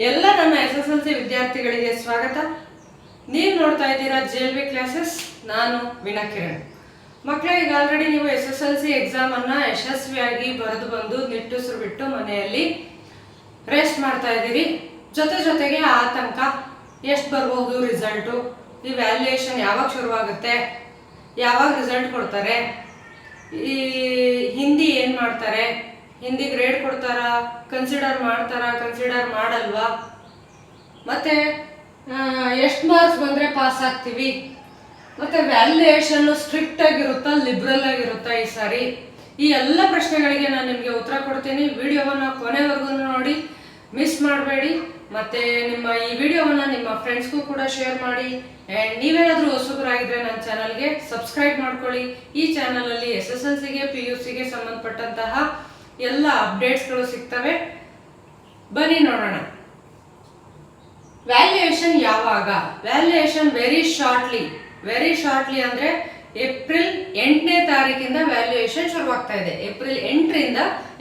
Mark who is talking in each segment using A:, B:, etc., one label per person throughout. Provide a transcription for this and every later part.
A: ಎಲ್ಲ ನನ್ನ SSLC ವಿದ್ಯಾರ್ಥಿಗಳಿಗೆ ಸ್ವಾಗತ. ನೀವು ನೋಡ್ತಾ ಇದ್ದೀರಾ JLB ಕ್ಲಾಸಸ್. ನಾನು ವೀಣಾ ಕಿರಣ್. ಮಕ್ಕಳೇ, ಈಗ ಆಲ್ರೆಡಿ ನೀವು SSLC ಎಕ್ಸಾಮ್ ಅನ್ನ ಯಶಸ್ವಿಯಾಗಿ ಬರೆದು ಬಂದು ನಿಟ್ಟುಸಿರು ಬಿಟ್ಟು ಮನೆಯಲ್ಲಿ ರೆಸ್ಟ್ ಮಾಡ್ತಾ ಇದ್ದೀರಿ. ಜೊತೆಗೆ ಆತಂಕ, ಎಷ್ಟು ಬರಬಹುದು ರಿಸಲ್ಟು, ಈ ವ್ಯಾಲ್ಯೂಯೇಷನ್ ಯಾವಾಗ ಶುರುವಾಗುತ್ತೆ, ಯಾವಾಗ ರಿಸಲ್ಟ್ ಕೊಡ್ತಾರೆ, ಈ ಹಿಂದಿ ಏನು ಮಾಡ್ತಾರೆ, ಹಿಂದಿ ಗ್ರೇಡ್ ಕೊಡ್ತಾರಾ, ಕನ್ಸಿಡರ್ ಮಾಡಲ್ವಾ, ಮತ್ತೆ ಎಷ್ಟು ಮಾರ್ಕ್ಸ್ ಬಂದರೆ ಪಾಸ್ ಆಗ್ತೀವಿ, ಮತ್ತು ವ್ಯಾಲ್ಯೂಯೇಷನ್ನು ಸ್ಟ್ರಿಕ್ಟ್ ಆಗಿರುತ್ತಾ ಲಿಬ್ರಲ್ ಆಗಿರುತ್ತಾ ಈ ಸಾರಿ, ಈ ಎಲ್ಲ ಪ್ರಶ್ನೆಗಳಿಗೆ ನಾನು ನಿಮಗೆ ಉತ್ತರ ಕೊಡ್ತೀನಿ. ವಿಡಿಯೋವನ್ನು ಕೊನೆವರೆಗೂ ನೋಡಿ, ಮಿಸ್ ಮಾಡಬೇಡಿ. ಮತ್ತು ನಿಮ್ಮ ಈ ವಿಡಿಯೋವನ್ನು ನಿಮ್ಮ ಫ್ರೆಂಡ್ಸ್ಗೂ ಕೂಡ ಶೇರ್ ಮಾಡಿ. ಆ್ಯಂಡ್ ನೀವೇನಾದರೂ ಹೊಸಬರಾಗಿದ್ದರೆ ನನ್ನ ಚಾನಲ್ಗೆ ಸಬ್ಸ್ಕ್ರೈಬ್ ಮಾಡ್ಕೊಳ್ಳಿ. ಈ ಚಾನಲಲ್ಲಿ SSLCಗೆ PUCಗೆ ಸಂಬಂಧಪಟ್ಟಂತಹ ಎಲ್ಲ ಅಪ್ಡೇಟ್ಸ್ಗಳು ಸಿಗ್ತವೆ. ಬನ್ನಿ ನೋಡೋಣ. ವ್ಯಾಲ್ಯೂಯೇಷನ್ ಯಾವಾಗ? ವ್ಯಾಲ್ಯೂಯೇಷನ್ ವೆರಿ ಶಾರ್ಟ್ಲಿ ಅಂದರೆ ಏಪ್ರಿಲ್ 8ನೇ ತಾರೀಕಿಂದ ವ್ಯಾಲ್ಯೂಯೇಷನ್ ಶುರುವಾಗ್ತಾ ಇದೆ. ಏಪ್ರಿಲ್ 8ರಿಂದ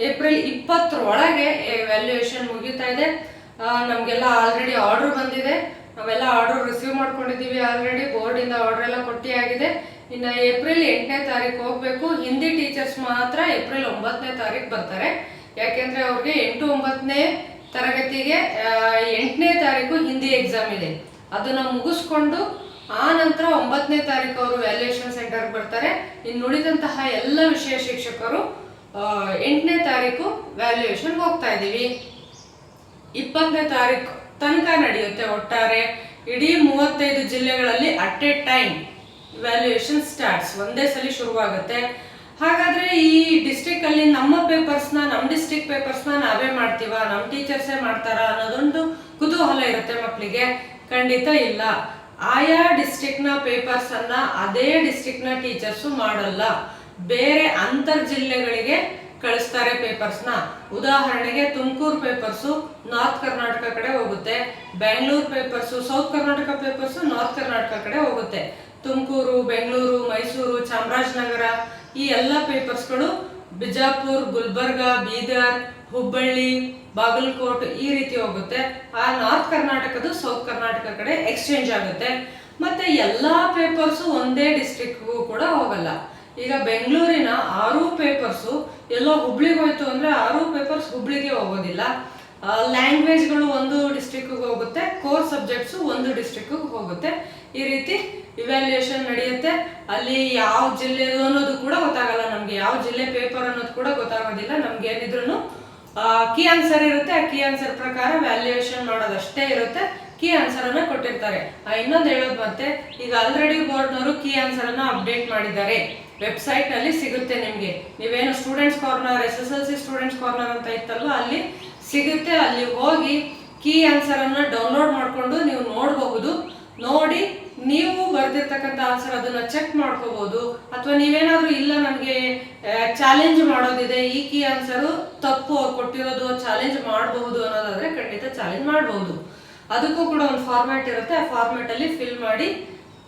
A: ಏಪ್ರಿಲ್ 20 ವ್ಯಾಲ್ಯೂಯೇಷನ್ ಮುಗಿತಾ ಇದೆ. ನಮಗೆಲ್ಲ ಆಲ್ರೆಡಿ ಆರ್ಡರ್ ಬಂದಿದೆ. ನಾವೆಲ್ಲ ಆರ್ಡರ್ ರಿಸೀವ್ ಮಾಡ್ಕೊಂಡಿದ್ದೀವಿ. ಆಲ್ರೆಡಿ ಬೋರ್ಡಿಂದ ಆರ್ಡರ್ ಎಲ್ಲ ಕೊಟ್ಟಿಯಾಗಿದೆ. ಇನ್ನು ಏಪ್ರಿಲ್ 8ನೇ ತಾರೀಕು ಹೋಗಬೇಕು. ಹಿಂದಿ ಟೀಚರ್ಸ್ ಮಾತ್ರ ಏಪ್ರಿಲ್ 9ನೇ ತಾರೀಕು ಬರ್ತಾರೆ. ಯಾಕೆಂದರೆ ಅವ್ರಿಗೆ 8-9ನೇ ತರಗತಿಗೆ 8ನೇ ತಾರೀಕು ಹಿಂದಿ ಎಕ್ಸಾಮ್ ಇದೆ. ಅದನ್ನು ಮುಗಿಸ್ಕೊಂಡು ಆ ನಂತರ 9ನೇ ತಾರೀಕು ಅವರು ವ್ಯಾಲ್ಯೂಯೇಷನ್ ಸೆಂಟರ್ಗೆ ಬರ್ತಾರೆ. ಇನ್ನು ಉಳಿದಂತಹ ಎಲ್ಲ ವಿಷಯ ಶಿಕ್ಷಕರು 8ನೇ ತಾರೀಕು ವ್ಯಾಲ್ಯೂಯೇಷನ್ಗೆ ಹೋಗ್ತಾ ಇದ್ದೀವಿ. 20ನೇ ತಾರೀಕು ತನಕ ನಡೆಯುತ್ತೆ. ಒಟ್ಟಾರೆ ಇಡೀ 35 ಜಿಲ್ಲೆಗಳಲ್ಲಿ at A time valuation starts, ಒಂದೇ ಸಲ ಶುರುವಾಗುತ್ತೆ. ಹಾಗಾದರೆ ಈ ಡಿಸ್ಟ್ರಿಕ್ಟಲ್ಲಿ ನಮ್ಮ ಡಿಸ್ಟ್ರಿಕ್ಟ್ ಪೇಪರ್ಸ್ನ ನಾವೇ ಮಾಡ್ತೀವ, ನಮ್ಮ ಟೀಚರ್ಸೇ ಮಾಡ್ತಾರಾ ಅನ್ನೋದೊಂದು ಕುತೂಹಲ ಇರುತ್ತೆ ಮಕ್ಕಳಿಗೆ. ಖಂಡಿತ ಇಲ್ಲ. ಆಯಾ ಡಿಸ್ಟ್ರಿಕ್ಟ್ನ ಪೇಪರ್ಸನ್ನು ಅದೇ ಡಿಸ್ಟ್ರಿಕ್ಟ್ನ ಟೀಚರ್ಸು ಮಾಡಲ್ಲ, ಬೇರೆ ಅಂತರ್ ಜಿಲ್ಲೆಗಳಿಗೆ ಕಳಿಸ್ತಾರೆ ಪೇಪರ್ಸ್ನ. ಉದಾಹರಣೆಗೆ ತುಮಕೂರು ಪೇಪರ್ಸು ನಾರ್ತ್ ಕರ್ನಾಟಕ ಕಡೆ ಹೋಗುತ್ತೆ, Bengaluru papers south Karnataka papers north Karnataka ಕಡೆ ಹೋಗುತ್ತೆ. ತುಮಕೂರು, ಬೆಂಗಳೂರು, ಮೈಸೂರು, ಚಾಮರಾಜನಗರ ಈ ಎಲ್ಲ ಪೇಪರ್ಸ್ಗಳು ಬಿಜಾಪುರ್, ಗುಲ್ಬರ್ಗ, ಬೀದರ್, ಹುಬ್ಬಳ್ಳಿ, ಬಾಗಲಕೋಟ್ ಈ ರೀತಿ ಹೋಗುತ್ತೆ. ಆ ನಾರ್ತ್ ಕರ್ನಾಟಕದ ಸೌತ್ ಕರ್ನಾಟಕ ಕಡೆ ಎಕ್ಸ್ಚೇಂಜ್ ಆಗುತ್ತೆ. ಮತ್ತೆ ಎಲ್ಲ ಪೇಪರ್ಸು ಒಂದೇ ಡಿಸ್ಟ್ರಿಕ್ಗೂ ಕೂಡ ಹೋಗಲ್ಲ. ಈಗ ಬೆಂಗಳೂರಿನ 6 ಪೇಪರ್ಸು ಎಲ್ಲೋ ಹುಬ್ಳಿಗೆ ಹೋಯ್ತು ಅಂದರೆ 6 ಪೇಪರ್ಸ್ ಹುಬ್ಳಿಗೆ ಹೋಗೋದಿಲ್ಲ. ಲ್ಯಾಂಗ್ವೇಜ್ಗಳು ಒಂದು ಡಿಸ್ಟ್ರಿಕ್ಗೆ ಹೋಗುತ್ತೆ, ಕೋರ್ ಸಬ್ಜೆಕ್ಟ್ಸು ಒಂದು ಡಿಸ್ಟ್ರಿಕ್ಗೆ ಹೋಗುತ್ತೆ. ಈ ರೀತಿ ಇವ್ಯಾಲ್ಯೂಯೇಷನ್ ನಡೆಯುತ್ತೆ. ಅಲ್ಲಿ ಯಾವ ಜಿಲ್ಲೆ ಅನ್ನೋದು ಕೂಡ ಗೊತ್ತಾಗಲ್ಲ ನಮಗೆ, ಯಾವ ಜಿಲ್ಲೆ ಪೇಪರ್ ಅನ್ನೋದು ಕೂಡ ಗೊತ್ತಾಗೋದಿಲ್ಲ. ನಮ್ಗೆ ಏನಿದ್ರು ಕೀ ಆನ್ಸರ್ ಇರುತ್ತೆ. ಆ ಕೀ ಆನ್ಸರ್ ಪ್ರಕಾರ ವ್ಯಾಲ್ಯೂಯೇಷನ್ ಮಾಡೋದಷ್ಟೇ ಇರುತ್ತೆ. ಕೀ ಆನ್ಸರ್ ಅನ್ನ ಕೊಟ್ಟಿರ್ತಾರೆ. ಇನ್ನೊಂದು ಹೇಳೋದು ಮತ್ತೆ, ಈಗ ಆಲ್ರೆಡಿ ಬೋರ್ಡ್ನವರು ಕೀ ಆನ್ಸರ್ ಅನ್ನ ಅಪ್ಡೇಟ್ ಮಾಡಿದ್ದಾರೆ. ವೆಬ್ಸೈಟ್ ನಲ್ಲಿ ಸಿಗುತ್ತೆ ನಿಮಗೆ. ನೀವೇನು students corner, SSLC students corner ಅಂತ ಇತ್ತಲ್ಲ, ಅಲ್ಲಿ ಸಿಗುತ್ತೆ. ಅಲ್ಲಿ ಹೋಗಿ ಕೀ ಆನ್ಸರ್ ಅನ್ನ ಡೌನ್ಲೋಡ್ ಮಾಡಿಕೊಂಡು ನೀವು ನೋಡಬಹುದು. ನೋಡಿ ನೀವು ಬರೆದಿರ್ತಕ್ಕಂಥ ಆನ್ಸರ್ ಅದನ್ನ ಚೆಕ್ ಮಾಡ್ಕೋಬಹುದು. ಅಥವಾ ನೀವೇನಾದ್ರೂ ಇಲ್ಲ ನನಗೆ ಚಾಲೆಂಜ್ ಮಾಡೋದಿದೆ, ಈ ಕೀ ಆನ್ಸರು ತಪ್ಪು ಕೊಟ್ಟಿರೋದು, ಚಾಲೆಂಜ್ ಮಾಡಬಹುದು ಅನ್ನೋದಾದ್ರೆ ಖಂಡಿತ ಚಾಲೆಂಜ್ ಮಾಡಬಹುದು. ಅದಕ್ಕೂ ಕೂಡ ಒಂದು ಫಾರ್ಮ್ಯಾಟ್ ಇರುತ್ತೆ. ಆ ಫಾರ್ಮ್ಯಾಟ್ ಅಲ್ಲಿ ಫಿಲ್ ಮಾಡಿ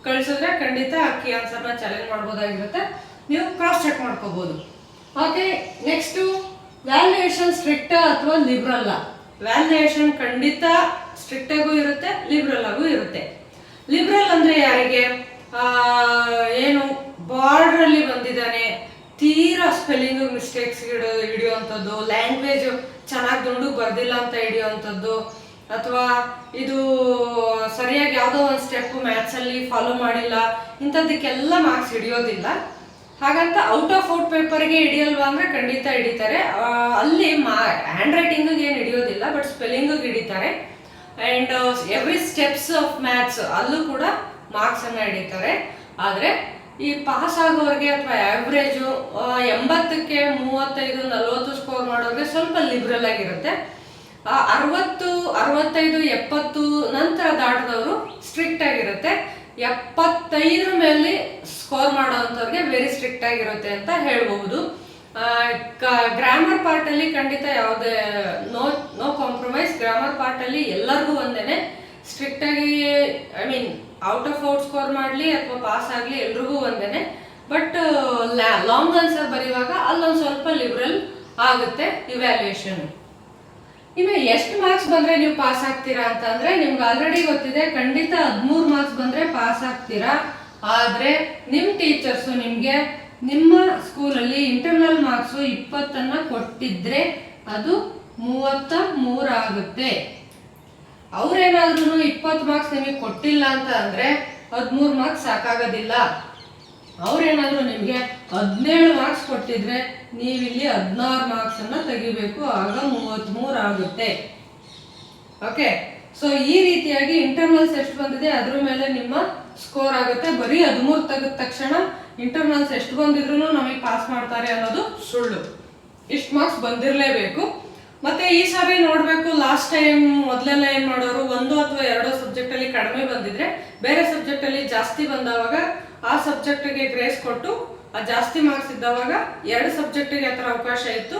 A: ಕಳಿಸಿದ್ರೆ ಖಂಡಿತ ಆ ಕೀ ಆನ್ಸರ್ನ ಚಾಲೆಂಜ್ ಮಾಡ್ಬೋದಾಗಿರುತ್ತೆ. ನೀವು ಕ್ರಾಸ್ ಚೆಕ್ ಮಾಡ್ಕೋಬಹುದು. ಓಕೆ, ನೆಕ್ಸ್ಟು ವ್ಯಾಲ್ಯೂಯೇಷನ್ ಸ್ಟ್ರಿಕ್ಟ್ ಅಥವಾ ಲಿಬ್ರಲ್. ವ್ಯಾಲ್ಯೂಯೇಷನ್ ಖಂಡಿತ ಸ್ಟ್ರಿಕ್ಟ್ ಆಗೂ ಇರುತ್ತೆ, ಲಿಬ್ರಲ್ ಆಗೂ ಇರುತ್ತೆ. ಲಿಬ್ರಲ್ ಅಂದ್ರೆ ಯಾರಿಗೆ? ಏನು ಬಾರ್ಡರ್ ಅಲ್ಲಿ ಬಂದಿದ್ದಾನೆ, ತೀರಾ ಸ್ಪೆಲ್ಲಿಂಗ್ ಮಿಸ್ಟೇಕ್ಸ್ ಹಿಡಿಯುವಂಥದ್ದು, ಲ್ಯಾಂಗ್ವೇಜ್ ಚೆನ್ನಾಗಿ ದುಂಡು ಬರ್ದಿಲ್ಲ ಅಂತ ಹಿಡಿಯುವಂಥದ್ದು, ಅಥವಾ ಇದು ಸರಿಯಾಗಿ ಯಾವುದೋ ಒಂದು ಸ್ಟೆಪ್ ಮ್ಯಾಥ್ಸಲ್ಲಿ ಫಾಲೋ ಮಾಡಿಲ್ಲ, ಇಂಥದ್ದಕ್ಕೆಲ್ಲ ಮಾರ್ಕ್ಸ್ ಹಿಡಿಯೋದಿಲ್ಲ. ಹಾಗಂತ ಔಟ್ ಪೇಪರ್ಗೆ ಹಿಡಿಯಲ್ವಾ ಅಂದರೆ ಖಂಡಿತ ಹಿಡಿತಾರೆ. ಅಲ್ಲಿ ಹ್ಯಾಂಡ್ ರೈಟಿಂಗಿಗೆ ಏನು ಹಿಡಿಯೋದಿಲ್ಲ, ಬಟ್ ಸ್ಪೆಲ್ಲಿಂಗಿಗೆ ಹಿಡಿತಾರೆ. And every steps of maths ಅಲ್ಲೂ ಕೂಡ ಮಾರ್ಕ್ಸನ್ನು ಹಿಡಿತಾರೆ. ಆದರೆ ಈ ಪಾಸ್ ಆಗೋರಿಗೆ ಅಥವಾ ಆ್ಯಾವ್ರೇಜು 80ಕ್ಕೆ 35, 40 ಸ್ಕೋರ್ ಮಾಡೋರಿಗೆ ಸ್ವಲ್ಪ ಲಿಬ್ರಲ್ ಆಗಿರುತ್ತೆ. 60, 65, 70 ನಂತರ ದಾಟಿದವರು ಸ್ಟ್ರಿಕ್ಟ್ ಆಗಿರುತ್ತೆ. 75 ಮೇಲೆ ಸ್ಕೋರ್ ಮಾಡೋವಂಥವ್ರಿಗೆ ವೆರಿ ಸ್ಟ್ರಿಕ್ಟ್ ಆಗಿರುತ್ತೆ ಅಂತ ಹೇಳ್ಬಹುದು. ಗ್ರಾಮರ್ ಪಾರ್ಟಲ್ಲಿ ಖಂಡಿತ ಯಾವುದೇ ನೋ ಕಾಂಪ್ರಮೈಸ್. ಗ್ರಾಮರ್ ಪಾರ್ಟಲ್ಲಿ ಎಲ್ಲರಿಗೂ ಒಂದೇನೆ ಸ್ಟ್ರಿಕ್ಟ್ ಆಗಿ, ಔಟ್ ಸ್ಕೋರ್ ಮಾಡಲಿ ಅಥವಾ ಪಾಸ್ ಆಗಲಿ ಎಲ್ರಿಗೂ ಒಂದೇನೆ. ಬಟ್ ಲಾಂಗ್ ಆನ್ಸರ್ ಬರೆಯುವಾಗ ಅಲ್ಲೊಂದು ಸ್ವಲ್ಪ ಲಿಬ್ರಲ್ ಆಗುತ್ತೆ ಇವ್ಯಾಲ್ಯೂಯೇಷನ್. ಇನ್ನು ಎಷ್ಟು ಮಾರ್ಕ್ಸ್ ಬಂದರೆ ನೀವು ಪಾಸ್ ಆಗ್ತೀರಾ ಅಂತಂದರೆ ನಿಮ್ಗೆ ಆಲ್ರೆಡಿ ಗೊತ್ತಿದೆ, ಖಂಡಿತ 13 ಮಾರ್ಕ್ಸ್ ಬಂದರೆ ಪಾಸ್ ಆಗ್ತೀರಾ. ಆದರೆ ನಿಮ್ಮ ಟೀಚರ್ಸು ನಿಮಗೆ ನಿಮ್ಮ ಸ್ಕೂಲಲ್ಲಿ ಇಂಟರ್ನಲ್ ಮಾರ್ಕ್ಸು 20 ಕೊಟ್ಟಿದ್ರೆ ಅದು 33 ಆಗುತ್ತೆ. ಅವ್ರೇನಾದ್ರೂ 20 ಮಾರ್ಕ್ಸ್ ನಿಮಗೆ ಕೊಟ್ಟಿಲ್ಲ ಅಂತ ಅಂದರೆ 13 ಮಾರ್ಕ್ಸ್ ಸಾಕಾಗೋದಿಲ್ಲ. ಅವ್ರೇನಾದರೂ ನಿಮಗೆ 17 ಮಾರ್ಕ್ಸ್ ಕೊಟ್ಟಿದ್ರೆ ನೀವಿಲ್ಲಿ 16 ಮಾರ್ಕ್ಸನ್ನು ತೆಗಿಬೇಕು, ಆಗ 33 ಆಗುತ್ತೆ. ಓಕೆ, ಸೊ ಈ ರೀತಿಯಾಗಿ ಇಂಟರ್ನಲ್ಸ್ ಎಷ್ಟು ಬಂದಿದೆ ಅದ್ರ ಮೇಲೆ ನಿಮ್ಮ ಸ್ಕೋರ್ ಆಗುತ್ತೆ. ಬರೀ 13 ತೆಗೆದ ತಕ್ಷಣ ಇಂಟರ್ನಲ್ಸ್ ಎಷ್ಟು ಬಂದಿದ್ರು ನಮಗೆ ಪಾಸ್ ಮಾಡ್ತಾರೆ ಅನ್ನೋದು ಸುಳ್ಳು. ಇಷ್ಟು ಮಾರ್ಕ್ಸ್ ಬಂದಿರಲೇಬೇಕು. ಮತ್ತೆ ಈ ಸಾರಿ ನೋಡಬೇಕು, ಲಾಸ್ಟ್ ಟೈಮ್ ಮೊದಲೆಲ್ಲ ಏನು ಮಾಡೋರು, 1 ಅಥವಾ 2 ಸಬ್ಜೆಕ್ಟಲ್ಲಿ ಕಡಿಮೆ ಬಂದಿದ್ರೆ ಬೇರೆ ಸಬ್ಜೆಕ್ಟಲ್ಲಿ ಜಾಸ್ತಿ ಬಂದವಾಗ ಆ ಸಬ್ಜೆಕ್ಟಿಗೆ ಗ್ರೇಸ್ ಕೊಟ್ಟು ಆ ಜಾಸ್ತಿ ಮಾರ್ಕ್ಸ್ ಇದ್ದವಾಗ 2 ಸಬ್ಜೆಕ್ಟಿಗೆ ಆ ಥರ ಅವಕಾಶ ಇತ್ತು.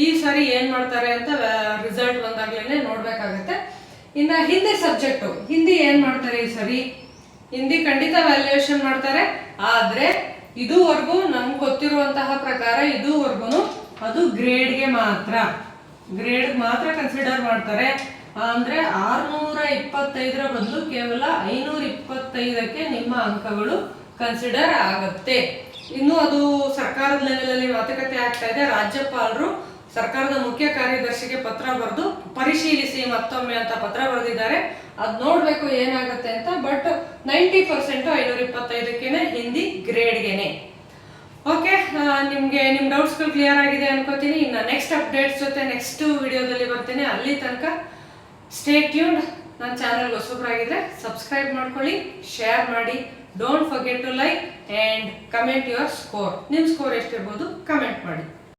A: ಈ ಸಾರಿ ಏನು ಮಾಡ್ತಾರೆ ಅಂತ ರಿಸಲ್ಟ್ ಬಂದಾಗಲೇ ನೋಡಬೇಕಾಗತ್ತೆ. ಇನ್ನು ಹಿಂದಿ ಸಬ್ಜೆಕ್ಟು, ಹಿಂದಿ ಏನು ಮಾಡ್ತಾರೆ ಈ ಸರಿ? ಹಿಂದಿ ಖಂಡಿತ ವ್ಯಾಲ್ಯೂಯೇಷನ್ ಮಾಡ್ತಾರೆ. ಆದರೆ ಇದುವರೆಗೂ ನಮ್ಗೆ ಗೊತ್ತಿರುವಂತಹ ಪ್ರಕಾರ ಇದುವರೆಗೂ ಅದು ಗ್ರೇಡ್ಗೆ ಮಾತ್ರ ಕನ್ಸಿಡರ್ ಮಾಡ್ತಾರೆ. ಅಂದರೆ 625 ಬದಲು ಕೇವಲ 525ಕ್ಕೆ ನಿಮ್ಮ ಅಂಕಗಳು ಕನ್ಸಿಡರ್ ಆಗುತ್ತೆ. ಇನ್ನು ಅದು ಸರ್ಕಾರದ ಲೆವೆಲಲ್ಲಿ ಮಾತುಕತೆ ಆಗ್ತಾ ಇದೆ. ರಾಜ್ಯಪಾಲರು ಸರ್ಕಾರದ ಮುಖ್ಯ ಕಾರ್ಯದರ್ಶಿಗೆ ಪತ್ರ ಬರೆದು ಪರಿಶೀಲಿಸಿ ಮತ್ತೊಮ್ಮೆ ಅಂತ ಪತ್ರ ಬರೆದಿದ್ದಾರೆ. ಅದು ನೋಡಬೇಕು ಏನಾಗುತ್ತೆ ಅಂತ. ಬಟ್ 90% 525ಕ್ಕೇನೆ ಹಿಂದಿ ಗ್ರೇಡ್ಗೆನೆ. ಓಕೆ, ನಿಮಗೆ ನಿಮ್ಮ ಡೌಟ್ಸ್ಗಳು ಕ್ಲಿಯರ್ ಆಗಿದೆ ಅನ್ಕೋತೀನಿ. ಇನ್ನು ನೆಕ್ಸ್ಟ್ ಅಪ್ಡೇಟ್ಸ್ ಜೊತೆ ನೆಕ್ಸ್ಟ್ ವಿಡಿಯೋದಲ್ಲಿ ಬರ್ತೀನಿ. ಅಲ್ಲಿ ತನಕ ಸ್ಟೇ ಟ್ಯೂನ್ಡ್. ನನ್ನ ಚಾನಲ್ಗೆ ಹೊಸಬ್ರಾಗಿದ್ರೆ ಸಬ್ಸ್ಕ್ರೈಬ್ ಮಾಡ್ಕೊಳ್ಳಿ, ಶೇರ್ ಮಾಡಿ. Don't forget to like and comment your score. ನಿಮ್ಮ ಸ್ಕೋರ್ ಎಷ್ಟಿರ್ಬೋದು ಕಮೆಂಟ್ ಮಾಡಿ.